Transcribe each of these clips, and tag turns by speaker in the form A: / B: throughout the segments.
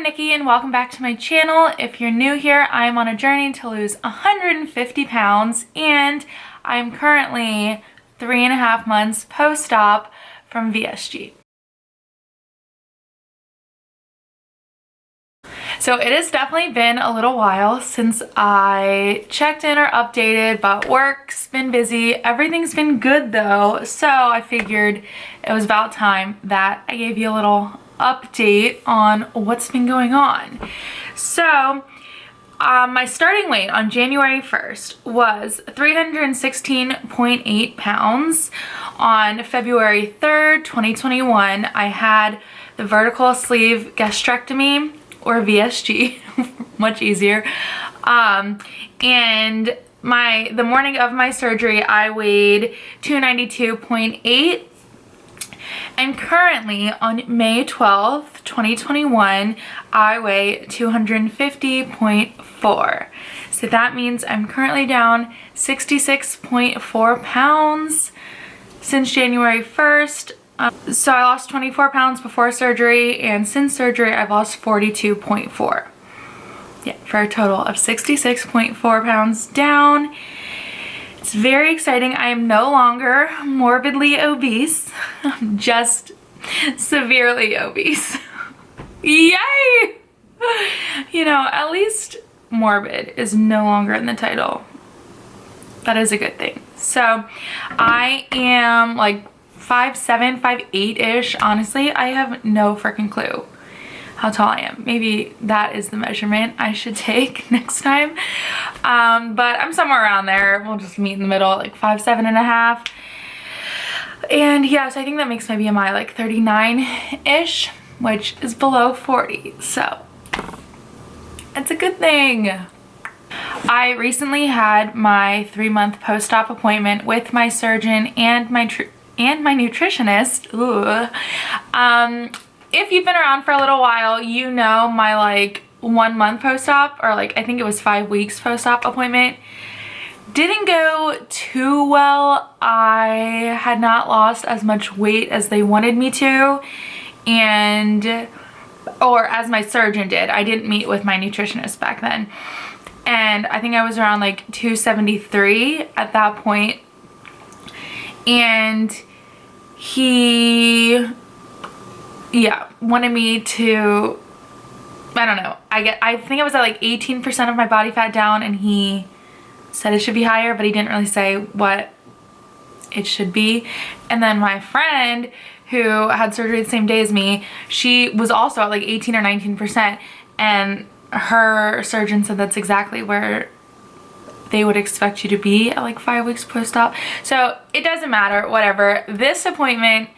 A: Nikki and welcome back to my channel. If you're new here, I'm on a journey to lose 150 pounds and I'm currently 3.5 months post-op from VSG. So it has definitely been a little while since I checked in or updated, but work's been busy. Everything's been good though, so I figured it was about time that I gave you a little update on what's been going on. So my starting weight on January 1st was 316.8 pounds. On February 3rd, 2021, I had the vertical sleeve gastrectomy, or VSG, much easier. And the morning of my surgery, I weighed 292.8. And currently on May 12th, 2021, I weigh 250.4. So that means I'm currently down 66.4 pounds since January 1st. So I lost 24 pounds before surgery, and since surgery I've lost 42.4. Yeah, for a total of 66.4 pounds down. It's very exciting. I am no longer morbidly obese. I'm just severely obese. Yay! You know, at least morbid is no longer in the title. That is a good thing. So I am like 5'7", 5'8"-ish. Honestly, I have no freaking clue how tall I am. Maybe that is the measurement I should take next time. But I'm somewhere around there. We'll just meet in the middle, like 5'7.5". And yeah, so I think that makes my BMI like 39-ish, which is below 40. So it's a good thing. I recently had my 3-month post-op appointment with my surgeon and my nutritionist. Ooh. If you've been around for a little while, you know my like 1 month post-op, or like I think it was 5 weeks post-op appointment, didn't go too well. I had not lost as much weight as they wanted me to, or as my surgeon did. I didn't meet with my nutritionist back then. And I think I was around like 273 at that point. And he, yeah, wanted me to, I don't know, I think I was at like 18% of my body fat down, and he said it should be higher, but he didn't really say what it should be. And then my friend who had surgery the same day as me, she was also at like 18 or 19%, and her surgeon said that's exactly where they would expect you to be at like 5 weeks post-op. So it doesn't matter, whatever. This appointment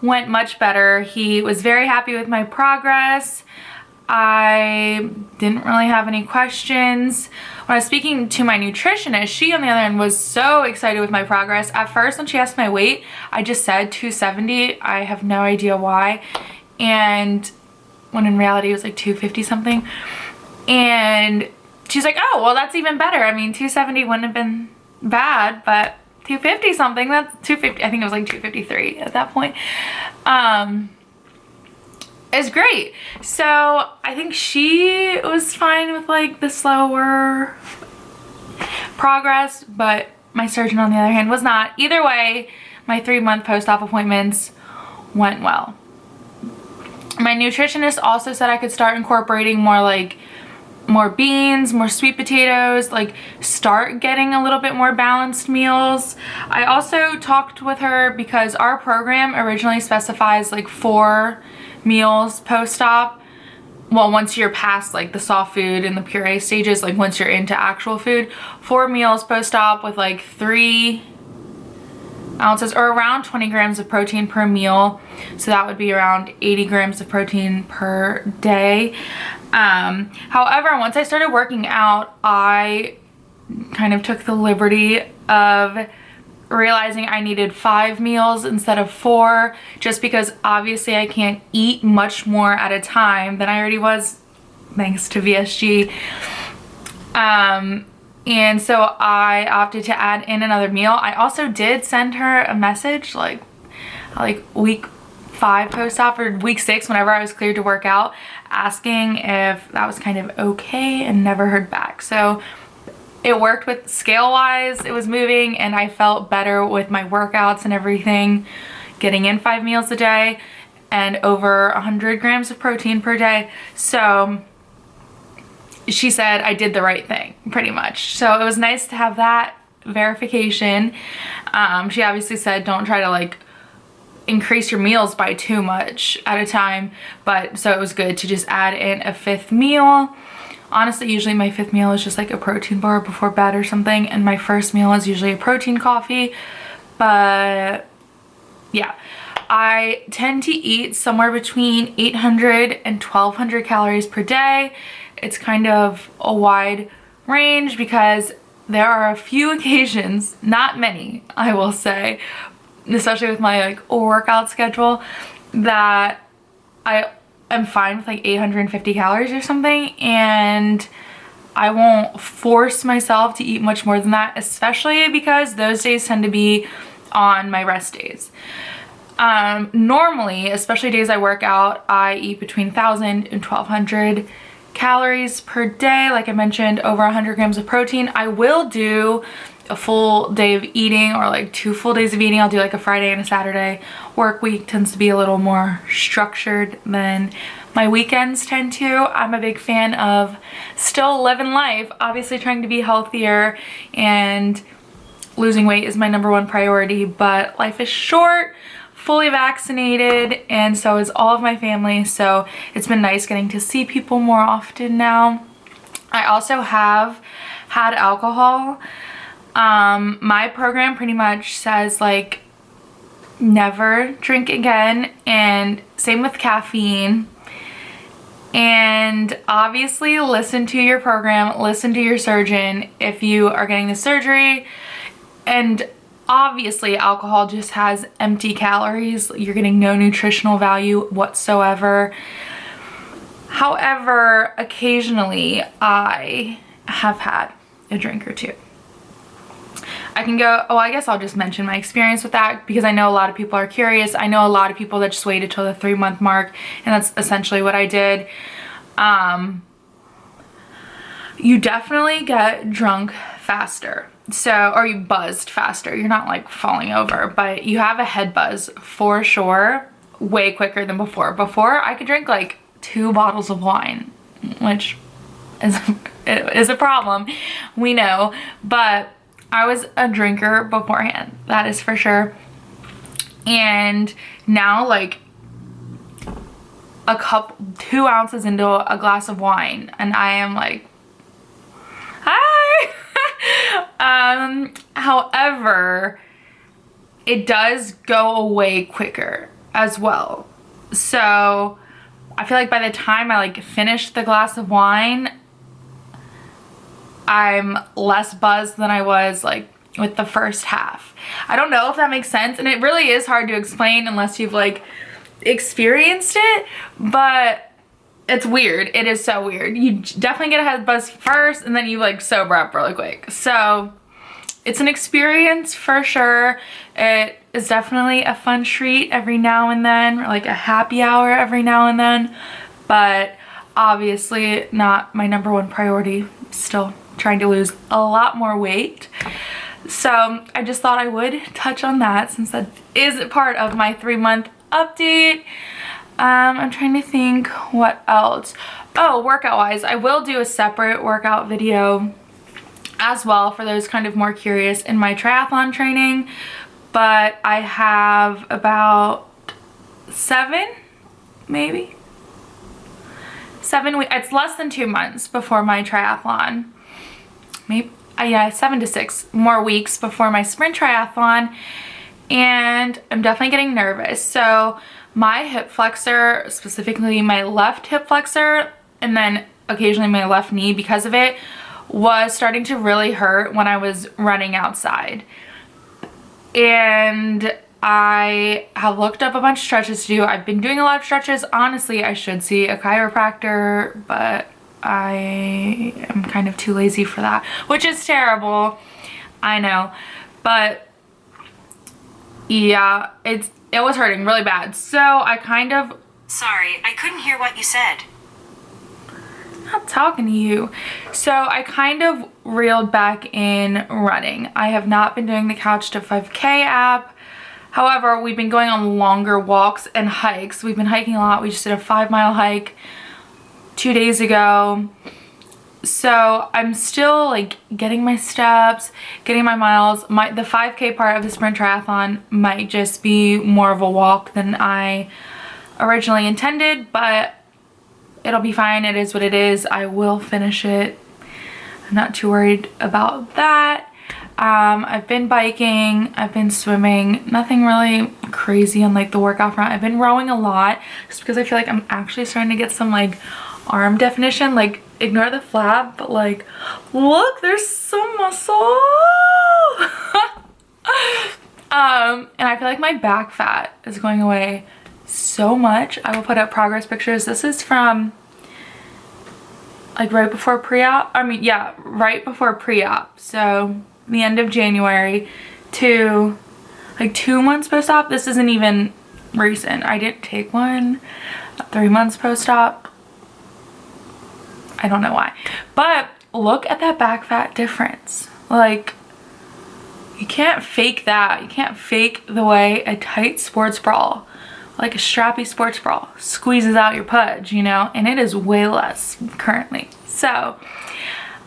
A: went much better. He was very happy with my progress. I didn't really have any questions. When I was speaking to my nutritionist, she on the other end was so excited with my progress. At first, when she asked my weight, I just said 270. I have no idea why. And when in reality it was like 250 something. And she's like, oh, well, that's even better. I mean, 270 wouldn't have been bad, but 250 something, that's 250. I think it was like 253 at that point. Is great. So I think she was fine with like the slower progress, but my surgeon on the other hand was not. Either way, my 3-month post-op appointments went well. My nutritionist also said I could start incorporating more beans, more sweet potatoes, like start getting a little bit more balanced meals. I also talked with her because our program originally specifies like 4 meals post-op. Well, once you're past like the soft food and the puree stages, like once you're into actual food, 4 meals post-op with like 3 ounces or around 20 grams of protein per meal. So that would be around 80 grams of protein per day. However, once I started working out, I kind of took the liberty of realizing I needed 5 meals instead of 4, just because obviously I can't eat much more at a time than I already was thanks to VSG. And so I opted to add in another meal. I also did send her a message like week 5 post-op or week 6 whenever I was cleared to work out, asking if that was kind of okay, and never heard back. So it worked with scale wise, it was moving, and I felt better with my workouts and everything, getting in 5 meals a day and over 100 grams of protein per day. So she said I did the right thing, pretty much. So it was nice to have that verification. She obviously said don't try to like increase your meals by too much at a time, but so it was good to just add in a 5th meal. Honestly, usually my 5th meal is just like a protein bar before bed or something, and my first meal is usually a protein coffee. But yeah, I tend to eat somewhere between 800 and 1200 calories per day. It's kind of a wide range because there are a few occasions, not many, I will say, especially with my like workout schedule, that I'm fine with like 850 calories or something, and I won't force myself to eat much more than that, especially because those days tend to be on my rest days. Normally, especially days I work out, I eat between 1000 and 1200 calories per day. Like I mentioned, over 100 grams of protein. I will do a full day of eating, or like 2 full days of eating. I'll do like a Friday and a Saturday. Work week tends to be a little more structured than my weekends tend to. I'm a big fan of still living life, obviously trying to be healthier, and losing weight is my #1 priority, but life is short, fully vaccinated, and so is all of my family. So it's been nice getting to see people more often now. I also have had alcohol. My program pretty much says like never drink again, and same with caffeine. And obviously listen to your program, listen to your surgeon if you are getting the surgery. And obviously alcohol just has empty calories. You're getting no nutritional value whatsoever. However, occasionally I have had a drink or two. I can go, oh, I guess I'll just mention my experience with that because I know a lot of people are curious. I know a lot of people that just waited till the 3-month mark, and that's essentially what I did. You definitely get drunk faster. So, or you buzzed faster. You're not like falling over, but you have a head buzz for sure, way quicker than before. Before, I could drink like 2 bottles of wine, which is a problem, we know, but I was a drinker beforehand, that is for sure. And now like 2 ounces into a glass of wine and I am like, hi. However, it does go away quicker as well. So I feel like by the time I like finish the glass of wine, I'm less buzzed than I was like with the first half. I don't know if that makes sense, and it really is hard to explain unless you've like experienced it, but it's weird. It is so weird. You definitely get a head buzz first and then you like sober up really quick. So it's an experience for sure. It is definitely a fun treat every now and then, or like a happy hour every now and then, but obviously not my #1 priority. Still trying to lose a lot more weight. So I just thought I would touch on that since that is part of my 3-month update. I'm trying to think what else. Oh, workout wise, I will do a separate workout video as well for those kind of more curious in my triathlon training, but I have about 7 maybe 7 weeks. It's less than 2 months before my triathlon. Maybe, yeah, 7 to 6 more weeks before my sprint triathlon, and I'm definitely getting nervous. So my hip flexor, specifically my left hip flexor, and then occasionally my left knee because of it, was starting to really hurt when I was running outside. And I have looked up a bunch of stretches to do. I've been doing a lot of stretches. Honestly, I should see a chiropractor, but I am kind of too lazy for that, which is terrible, I know. But yeah, it was hurting really bad. So I kind of...
B: Sorry, I couldn't hear what you said.
A: I'm not talking to you. So I kind of reeled back in running. I have not been doing the Couch to 5K app. However, we've been going on longer walks and hikes. We've been hiking a lot. We just did a 5-mile hike 2 days ago. So I'm still like getting my steps, getting my miles. The 5K part of the sprint triathlon might just be more of a walk than I originally intended, but it'll be fine. It is what it is. I will finish it. I'm not too worried about that. I've been biking, I've been swimming, nothing really crazy on like the workout front. I've been rowing a lot just because I feel like I'm actually starting to get some like arm definition. Like, ignore the flab, but like, look, there's some muscle. And I feel like my back fat is going away so much. I will put up progress pictures. This is from like right before pre-op. I mean, yeah, right before pre-op. So the end of January to like 2 months post-op. This isn't even recent. I didn't take one 3 months post-op. I don't know why, but look at that back fat difference. Like, you can't fake that. You can't fake the way a tight sports bra, like a strappy sports bra, squeezes out your pudge, you know, and it is way less currently. So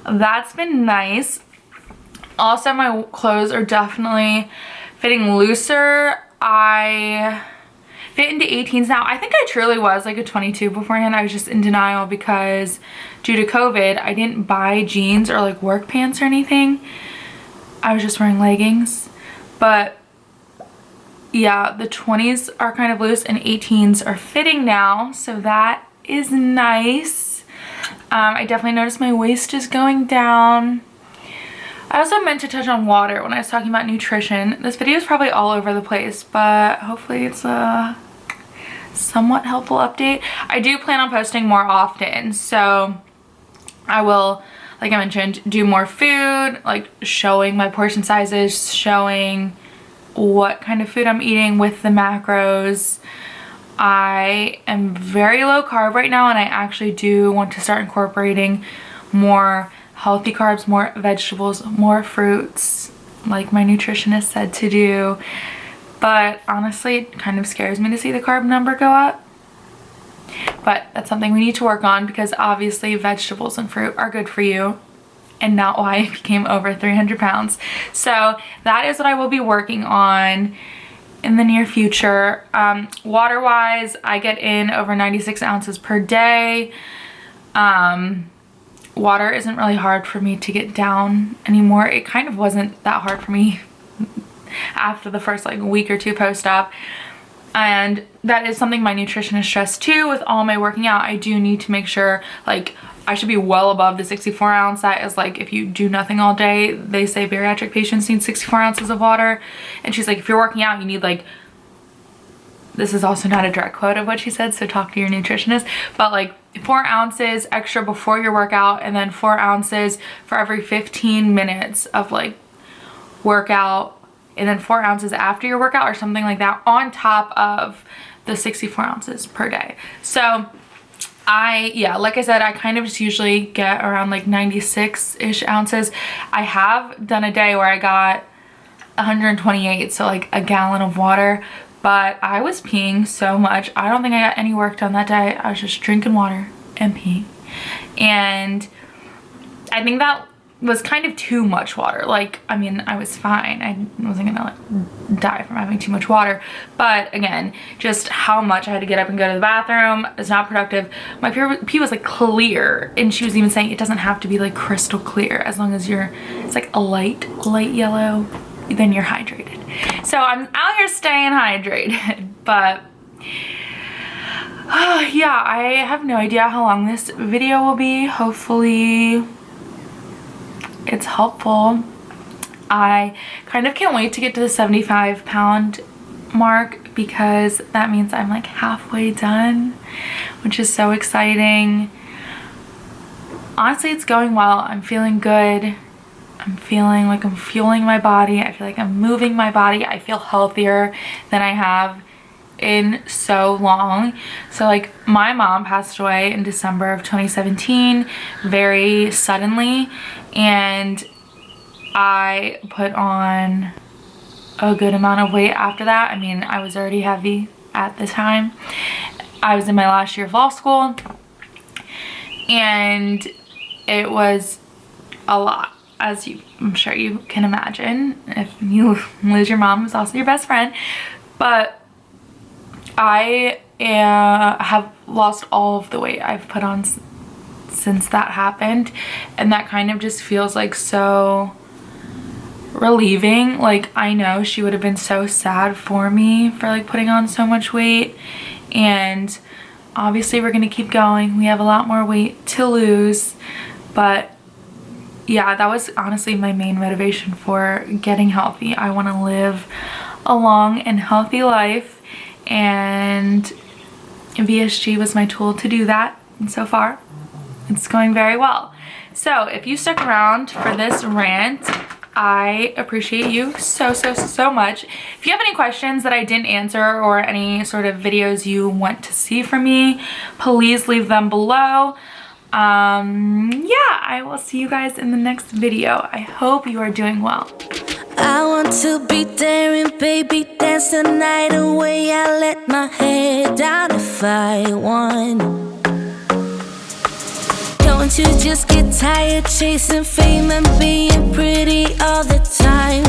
A: that's been nice. Also, my clothes are definitely fitting looser. I fit into 18s now. I think I truly was like a 22 beforehand. I was just in denial because due to COVID, I didn't buy jeans or like work pants or anything. I was just wearing leggings. But yeah, the 20s are kind of loose and 18s are fitting now. So that is nice. I definitely noticed my waist is going down. I also meant to touch on water when I was talking about nutrition. This video is probably all over the place, but hopefully it's a somewhat helpful update. I do plan on posting more often, so I will, like I mentioned, do more food, like showing my portion sizes, showing what kind of food I'm eating with the macros. I am very low carb right now, and I actually do want to start incorporating more healthy carbs, more vegetables, more fruits, like my nutritionist said to do. But honestly, it kind of scares me to see the carb number go up. But that's something we need to work on, because obviously vegetables and fruit are good for you, and not why I became over 300 pounds. So that is what I will be working on in the near future. Water wise, I get in over 96 ounces per day. Water isn't really hard for me to get down anymore. It kind of wasn't that hard for me after the first like week or two post-op. And that is something my nutritionist stressed too. With all my working out, I do need to make sure, like, I should be well above the 64 ounce. That is like, if you do nothing all day, they say bariatric patients need 64 ounces of water. And she's like, if you're working out, you need like, this is also not a direct quote of what she said, so talk to your nutritionist, but like 4 ounces extra before your workout, and then 4 ounces for every 15 minutes of like workout, and then 4 ounces after your workout or something like that, on top of the 64 ounces per day. So yeah, like I said, I kind of just usually get around like 96-ish ounces. I have done a day where I got 128, so like a gallon of water, but I was peeing so much. I don't think I got any work done that day. I was just drinking water and peeing. And I think that was kind of too much water. Like, I mean, I was fine. I wasn't gonna like die from having too much water. But again, just how much I had to get up and go to the bathroom is not productive. My pee was like clear, and she was even saying it doesn't have to be like crystal clear, as long as it's like a light yellow, then you're hydrated. So I'm out here staying hydrated. But yeah, I have no idea how long this video will be. Hopefully it's helpful. I kind of can't wait to get to the 75-pound mark, because that means I'm like halfway done, which is so exciting. Honestly, it's going well. I'm feeling good. I'm feeling like I'm fueling my body. I feel like I'm moving my body. I feel healthier than I have in so long. So like my mom passed away in December of 2017 very suddenly, and I put on a good amount of weight after that. I mean, I was already heavy at the time. I was in my last year of law school, and it was a lot, as I'm sure you can imagine. If you lose your mom, who's also your best friend. But I have lost all of the weight I've put on since that happened, and that kind of just feels like so relieving. Like, I know she would have been so sad for me for like putting on so much weight, and obviously we're gonna keep going. We have a lot more weight to lose, but yeah, that was honestly my main motivation for getting healthy. I want to live a long and healthy life, and VSG was my tool to do that, and so far it's going very well. So if you stuck around for this rant, I appreciate you so much. If you have any questions that I didn't answer, or any sort of videos you want to see from me, please leave them below. Yeah, I will see you guys in the next video. I hope you are doing well.
C: I want to be there and baby dance the night away. I let my head down if I won. Don't you just get tired chasing fame and being pretty all the time?